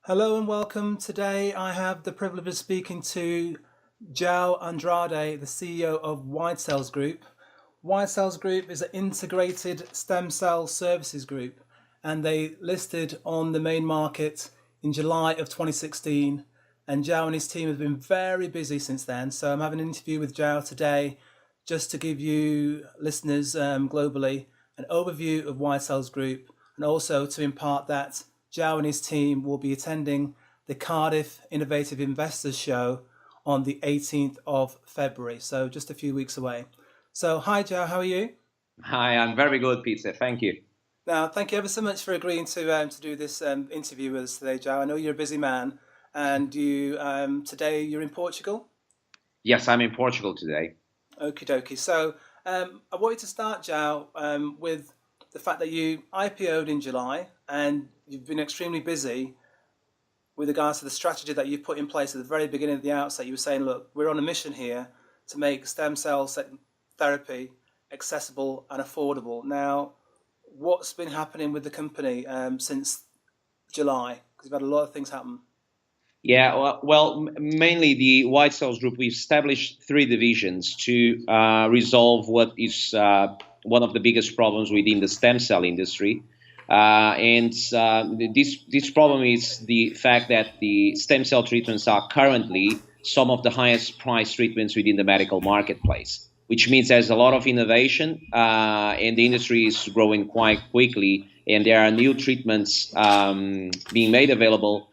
Hello and welcome. Today I have the privilege of speaking to João Andrade, the CEO of WideCells Group. WideCells Group is an integrated stem cell services group, and they listed on the main market in July of 2016. And João and his team have been very busy since then. So I'm having an interview with João today just to give you listeners globally an overview of WideCells Group, and also to impart that João and his team will be attending the Cardiff Innovative Investors Show on the 18th of February, so just a few weeks away. So, hi João, how are you? Hi, I'm very good, Peter. Thank you. Now, thank you ever so much for agreeing to do this interview with us today, João. I know you're a busy man, and today you're in Portugal. Yes, I'm in Portugal today. Okie dokie. So, I wanted to start, João, with the fact that you IPO'd in July and you've been extremely busy with regards to the strategy that you put in place at the very beginning of the outset. You were saying, look, we're on a mission here to make stem cell therapy accessible and affordable. Now, what's been happening with the company since July? Because you've had a lot of things happen. Yeah, well, mainly the WideCells Group, we've established three divisions to resolve what is one of the biggest problems within the stem cell industry. This problem is the fact that the stem cell treatments are currently some of the highest priced treatments within the medical marketplace, which means there's a lot of innovation and the industry is growing quite quickly, and there are new treatments being made available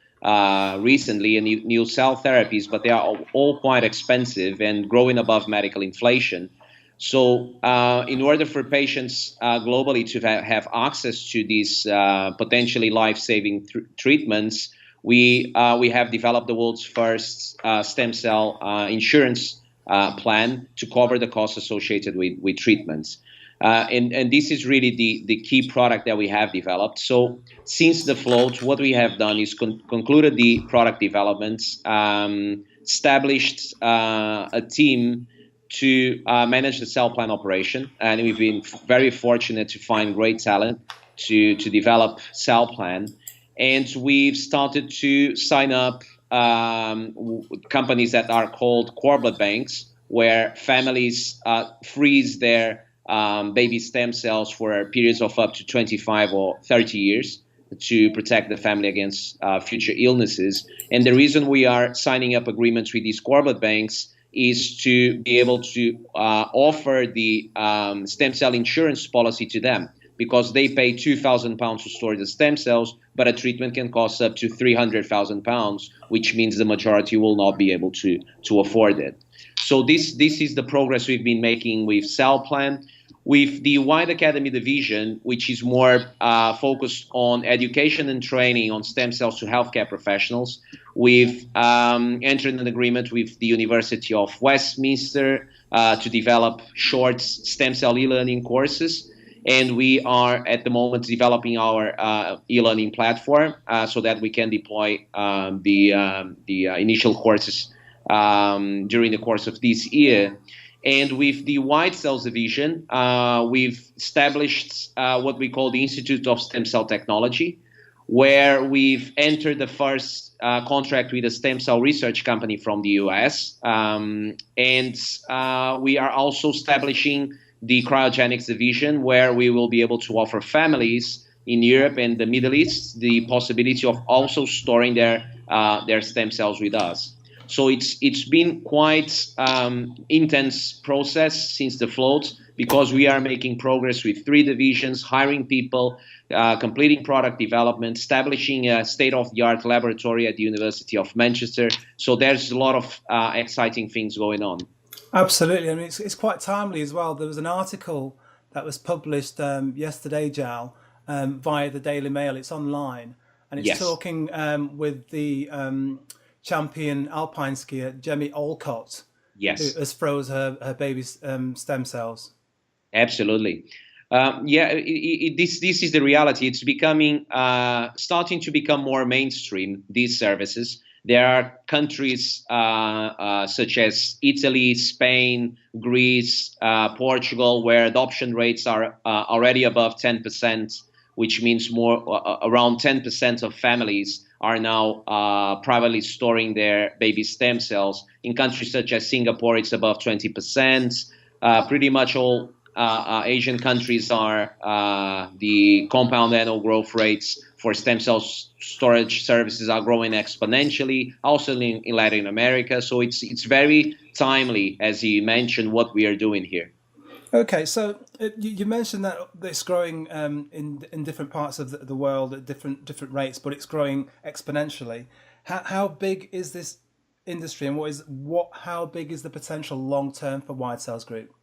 recently, and new cell therapies, but they are all quite expensive and growing above medical inflation. So in order for patients globally to have access to these potentially life-saving treatments, we have developed the world's first stem cell insurance plan to cover the costs associated with treatments. And this is really the key product that we have developed. So since the float, what we have done is concluded the product developments, established a team to manage the CellPlan operation, and we've been very fortunate to find great talent to develop CellPlan, and we've started to sign up companies that are called cord blood banks, where families freeze their baby stem cells for periods of up to 25 or 30 years to protect the family against future illnesses. And the reason we are signing up agreements with these cord blood banks is to be able to offer the stem cell insurance policy to them, because they pay £2,000 to store the stem cells, but a treatment can cost up to £300,000, which means the majority will not be able to afford it. So this is the progress we've been making with CellPlan. With the Wide Academy division, which is more focused on education and training on stem cells to healthcare professionals, we've entered an agreement with the University of Westminster to develop short stem cell e-learning courses. And we are at the moment developing our e-learning platform so that we can deploy the initial courses during the course of this year. And with the WideCells division, we've established what we call the Institute of Stem Cell Technology, where we've entered the first contract with a stem cell research company from the US. And we are also establishing the cryogenics division, where we will be able to offer families in Europe and the Middle East the possibility of also storing their stem cells with us. So it's been quite intense process since the float, because we are making progress with three divisions, hiring people, completing product development, establishing a state-of-the-art laboratory at the University of Manchester. So there's a lot of exciting things going on. Absolutely. I mean, it's quite timely as well. There was an article that was published yesterday, João, via the Daily Mail. It's online, and it's talking with the champion alpine skier Jemmy Olcott, who has froze her baby's stem cells. Absolutely. This is the reality. It's becoming starting to become more mainstream, these services. There are countries such as Italy, Spain, Greece, Portugal, where adoption rates are already above 10%, which means around 10% of families are now privately storing their baby stem cells. In countries such as Singapore, it's above 20%. Pretty much all Asian countries are the compound annual growth rates for stem cell storage services are growing exponentially, also in Latin America. So it's very timely, as you mentioned, what we are doing here. Okay, so you mentioned that it's growing in different parts of the world at different rates, but it's growing exponentially. How big is this industry, and how big is the potential long term for WideCells Group?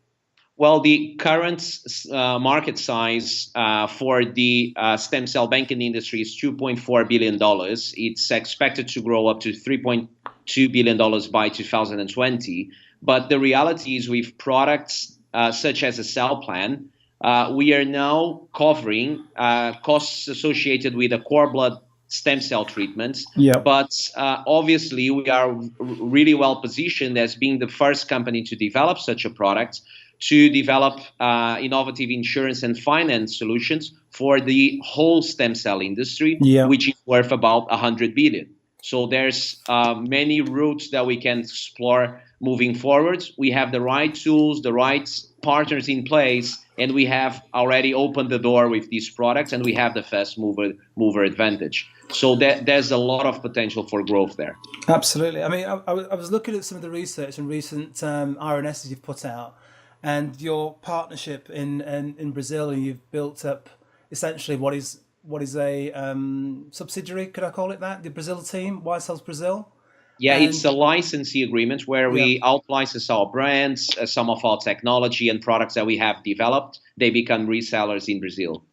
Well, the current market size for the stem cell banking industry is $2.4 billion. It's expected to grow up to $3.2 billion by 2020. But the reality is with products such as a CellPlan, we are now covering costs associated with the cord blood stem cell treatments. Yep. But obviously, we are really well positioned as being the first company to develop such a product, to develop innovative insurance and finance solutions for the whole stem cell industry, which is worth about $100 billion. So there's many routes that we can explore moving forward. We have the right tools, the right partners in place, and we have already opened the door with these products, and we have the fast mover advantage. So there's a lot of potential for growth there. Absolutely. I mean, I was looking at some of the research and recent RNSs you've put out, and your partnership in Brazil, and you've built up essentially what is a subsidiary, could I call it that? The Brazil team, WideCells Brazil? Yeah, it's a licensing agreement where we out-license our brands, some of our technology and products that we have developed. They become resellers in Brazil.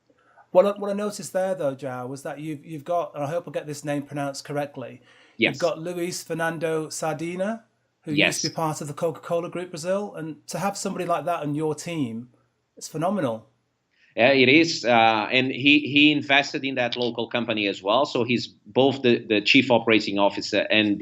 What I noticed there, though, João, was that you've got, and I hope I get this name pronounced correctly, yes. You've got Luis Fernando Sardina, who used to be part of the Coca-Cola Group Brazil. And to have somebody like that on your team, it's phenomenal. It is, and he invested in that local company as well. So he's both the chief operating officer and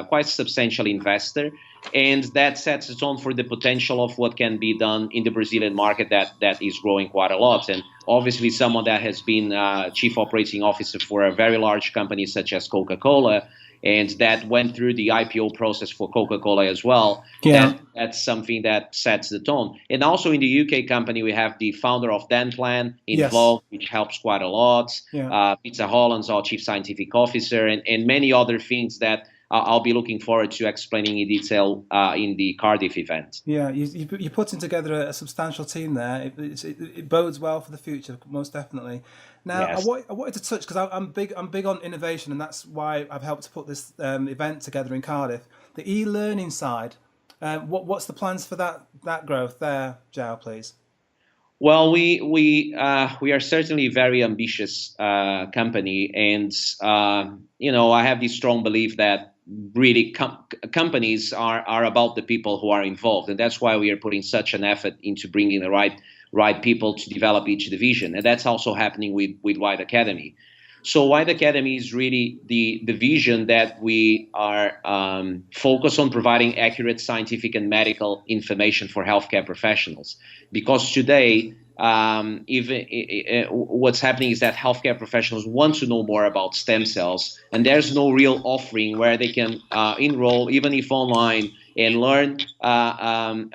quite substantial investor, and that sets the tone for the potential of what can be done in the Brazilian market that is growing quite a lot. And obviously, someone that has been chief operating officer for a very large company such as Coca-Cola, and that went through the IPO process for Coca-Cola as well. Yeah. That's something that sets the tone. And also in the UK company, we have the founder of CellPlan involved, which helps quite a lot. Yeah. Peter Holland's our chief scientific officer, and many other things that I'll be looking forward to explaining in detail in the Cardiff event. Yeah, you're putting together a substantial team there. It bodes well for the future, most definitely. Now, yes. I wanted to touch, because I'm big on innovation, and that's why I've helped to put this event together in Cardiff. The e-learning side. What's the plans for that growth there, João, please? Well, we are certainly a very ambitious company, and I have this strong belief that really companies are about the people who are involved, and that's why we are putting such an effort into bringing the right people to develop each division, and that's also happening with Wide Academy. So Wide Academy is really the vision that we are focused on providing accurate scientific and medical information for healthcare professionals. Because today, what's happening is that healthcare professionals want to know more about stem cells, and there's no real offering where they can enroll, even if online, and learn and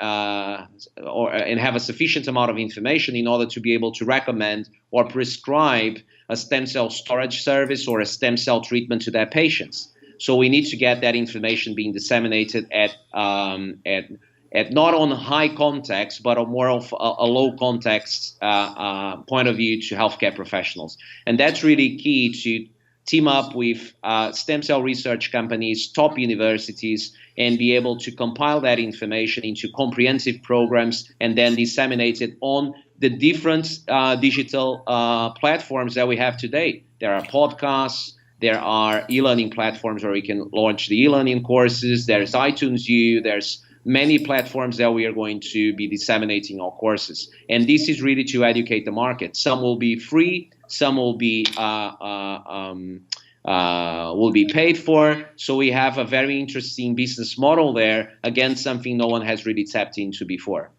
have a sufficient amount of information in order to be able to recommend or prescribe a stem cell storage service or a stem cell treatment to their patients. So we need to get that information being disseminated at not on high context, but a more of a low context point of view to healthcare professionals. And that's really key, to team up with stem cell research companies, top universities, and be able to compile that information into comprehensive programs and then disseminate it on the different digital platforms that we have today. There are podcasts, there are e-learning platforms where we can launch the e-learning courses, there's iTunes U, there's many platforms that we are going to be disseminating our courses. And this is really to educate the market. Some will be free, some will be paid for. So we have a very interesting business model there. Again, something no one has really tapped into before.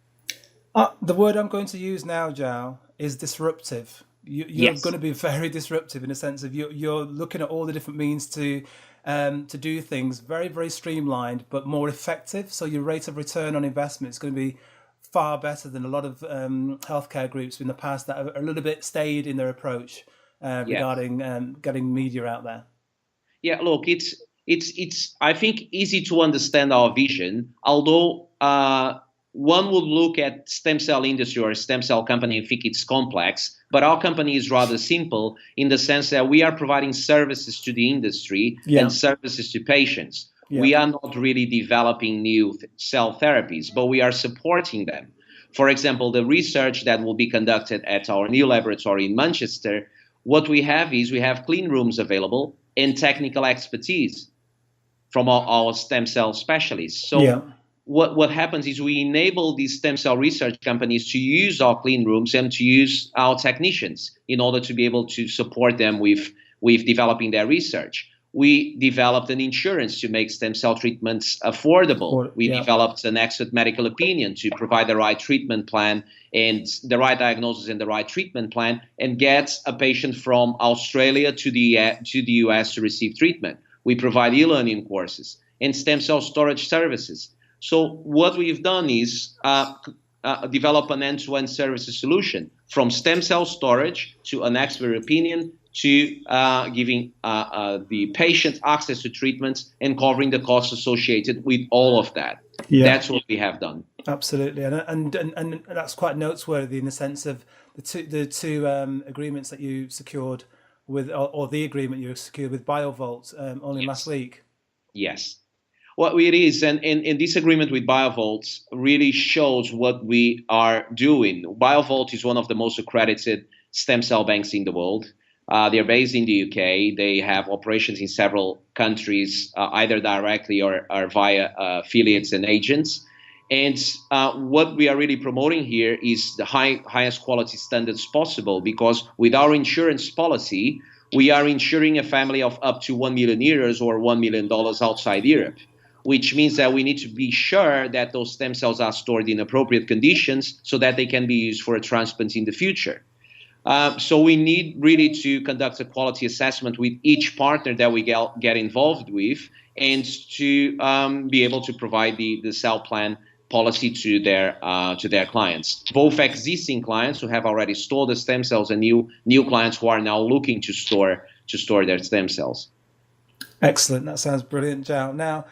The word I'm going to use now, João, is disruptive. You're Yes. going to be very disruptive in a sense of you're looking at all the different means to do things very, very streamlined, but more effective. So your rate of return on investment is going to be far better than a lot of healthcare groups in the past that are a little bit staid in their approach Yes. regarding getting media out there. Yeah, look, it's I think easy to understand our vision, although one would look at stem cell industry or a stem cell company and think it's complex, but our company is rather simple in the sense that we are providing services to the industry Yeah, and services to patients. yeah, We are not really developing new cell therapies, but we are supporting them. For example, the research that will be conducted at our new laboratory in Manchester, what we have is we have clean rooms available and technical expertise from our stem cell specialists. yeah. So what happens is we enable these stem cell research companies to use our clean rooms and to use our technicians in order to be able to support them with developing their research. We developed an insurance to make stem cell treatments affordable. Or We yeah, developed an expert medical opinion to provide the right treatment plan and the right diagnosis and the right treatment plan, and get a patient from Australia to the US to receive treatment. We provide e-learning courses and stem cell storage services. So what we've done is develop an end-to-end services solution from stem cell storage to an expert opinion to giving the patient access to treatments and covering the costs associated with all of that. yeah. That's what we have done. Absolutely, and that's quite noteworthy in the sense of the two agreements that you secured with, or the agreement you secured with BioVault only last Yes. week. Yes. Well, it is, and this agreement with BioVault really shows what we are doing. BioVault is one of the most accredited stem cell banks in the world. They're based in the UK. They have operations in several countries, either directly or via affiliates and agents. And what we are really promoting here is the highest quality standards possible, because with our insurance policy, we are insuring a family of up to €1 million or $1 million outside Europe, which means that we need to be sure that those stem cells are stored in appropriate conditions so that they can be used for a transplant in the future. So we need really to conduct a quality assessment with each partner that we get involved with, and to be able to provide the CellPlan policy to their clients, both existing clients who have already stored the stem cells and new clients who are now looking to store their stem cells. Excellent. That sounds brilliant, João. Now,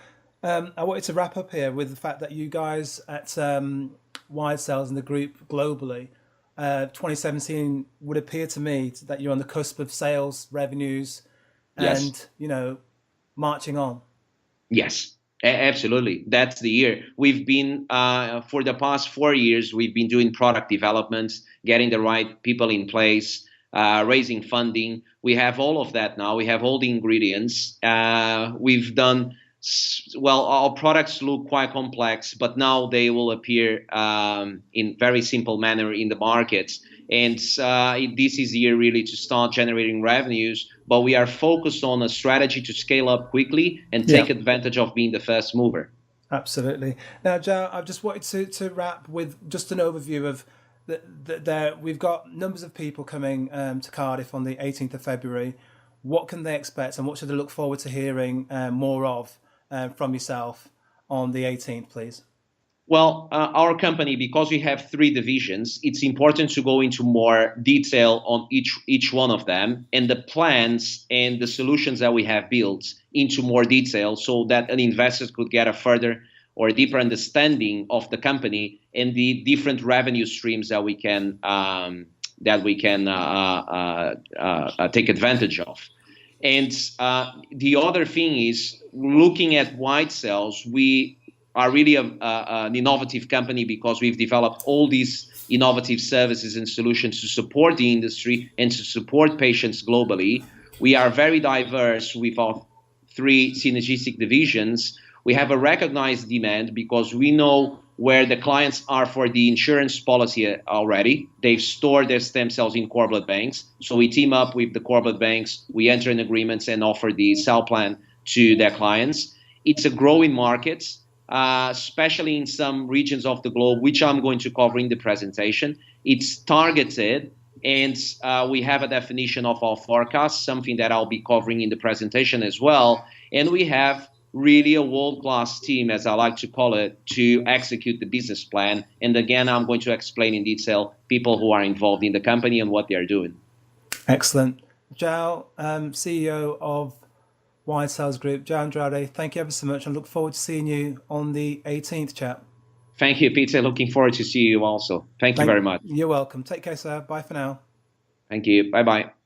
I wanted to wrap up here with the fact that you guys at WideCells and the group globally, 2017 would appear to me that you're on the cusp of sales, revenues, and Yes. marching on. Yes. Absolutely. That's the year. We've been, for the past 4 years, we've been doing product development, getting the right people in place, raising funding. We have all of that now. We have all the ingredients. We've done, well, our products look quite complex, but now they will appear in very simple manner in the markets. And this is the year really to start generating revenues, but we are focused on a strategy to scale up quickly and take advantage of being the first mover. Absolutely. Now, João, I've just wanted to wrap with just an overview of that. We've got numbers of people coming to Cardiff on the 18th of February. What can they expect, and what should they look forward to hearing more of from yourself on the 18th, please? Well, our company, because we have 3 divisions, it's important to go into more detail on each one of them, and the plans and the solutions that we have built into more detail, so that an investor could get a further or a deeper understanding of the company and the different revenue streams that we can take advantage of. And the other thing is, looking at Widecells, we are really an innovative company because we've developed all these innovative services and solutions to support the industry and to support patients globally. We are very diverse with our 3 synergistic divisions. We have a recognized demand because we know where the clients are for the insurance policy already. They've stored their stem cells in cord blood banks. So we team up with the cord blood banks, we enter in agreements and offer the CellPlan to their clients. It's a growing market, especially in some regions of the globe, which I'm going to cover in the presentation. It's targeted And we have a definition of our forecast, something that I'll be covering in the presentation as well. And we have really a world-class team, as I like to call it, to execute the business plan. And again, I'm going to explain in detail people who are involved in the company and what they are doing. Excellent. João, CEO of WideCells Group, João Andrade, thank you ever so much. I look forward to seeing you on the 18th, chap. Thank you, Peter. Looking forward to see you also. Thank you very much. You're welcome. Take care, sir. Bye for now. Thank you. Bye-bye.